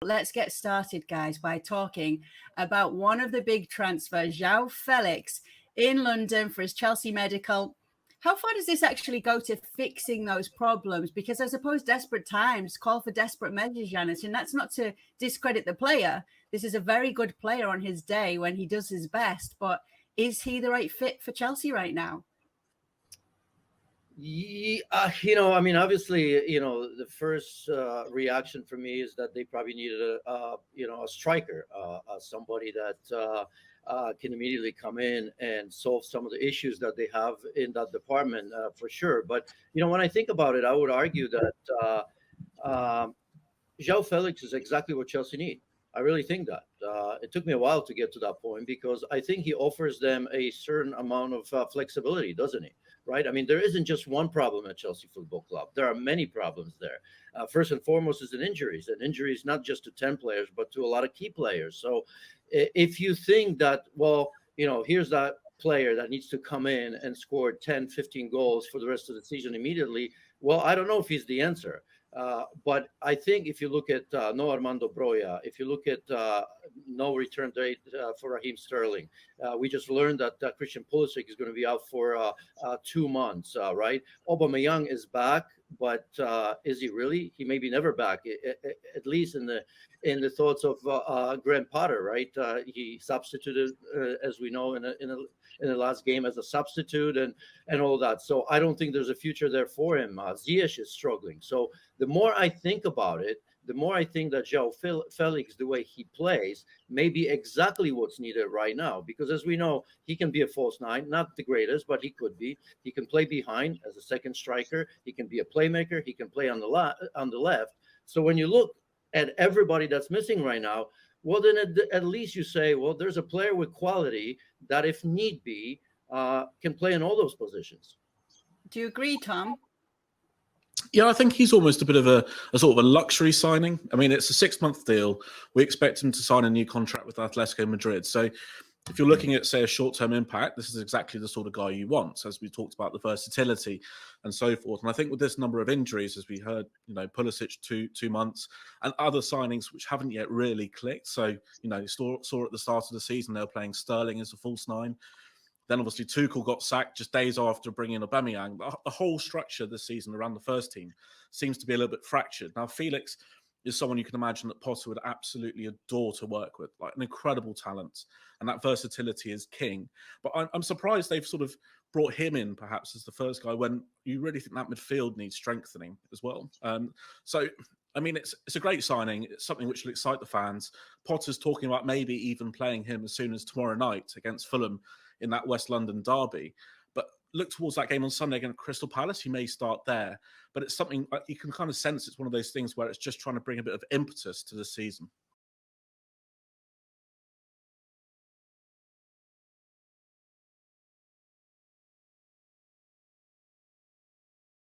let's get started, guys, by talking about one of the big transfers, Joao Felix in London for his Chelsea medical. How far does this actually go to fixing those problems? Because I suppose desperate times call for desperate measures, Janice, and that's not to discredit the player. This is a very good player on his day when he does his best, but is he the right fit for Chelsea right now? I mean, obviously, the first reaction for me is that they probably needed a striker, somebody that can immediately come in and solve some of the issues that they have in that department, for sure. But when I think about it, I would argue that Joao Felix is exactly what Chelsea need. I really think that. It took me a while to get to that point because I think he offers them a certain amount of flexibility, doesn't he? Right? I mean, there isn't just one problem at Chelsea Football Club. There are many problems there. First and foremost is injuries, and injuries not just to 10 players, but to a lot of key players. So if you think that, well, here's that player that needs to come in and score 10, 15 goals for the rest of the season immediately, well, I don't know if he's the answer. But I think if you look at no Armando Broja, if you look at no return date for Raheem Sterling, we just learned that Christian Pulisic is going to be out for 2 months, right? Aubameyang is back, but is he really? He may be never back, at least in the thoughts of Graham Potter, right? He substituted, as we know, in the last game as a substitute and all that. So I don't think there's a future there for him. Ziyech is struggling. So the more I think about it, the more I think that Joao Felix, the way he plays, may be exactly what's needed right now. Because as we know, he can be a false nine, not the greatest, but he could be. He can play behind as a second striker. He can be a playmaker. He can play on the left. So when you look at everybody that's missing right now, well, then at least you say, well, there's a player with quality that, if need be, can play in all those positions. Do you agree, Tom? Yeah, I think he's almost a bit of a sort of a luxury signing. I mean, it's a 6-month deal. We expect him to sign a new contract with Atletico Madrid. So if you're looking at, say, a short-term impact, this is exactly the sort of guy you want, as we talked about the versatility and so forth. And I think with this number of injuries, as we heard, Pulisic 2 months and other signings which haven't yet really clicked. So, saw at the start of the season, they were playing Sterling as a false nine. Then obviously Tuchel got sacked just days after bringing in Aubameyang. The whole structure this season around the first team seems to be a little bit fractured. Now, Felix is someone you can imagine that Potter would absolutely adore to work with, like an incredible talent. And that versatility is king. But I'm surprised they've sort of brought him in perhaps as the first guy when you really think that midfield needs strengthening as well. So, I mean, it's a great signing. It's something which will excite the fans. Potter's talking about maybe even playing him as soon as tomorrow night against Fulham in that West London derby. But look towards that game on Sunday against Crystal Palace. He may start there. But it's something you can kind of sense it's one of those things where it's just trying to bring a bit of impetus to the season.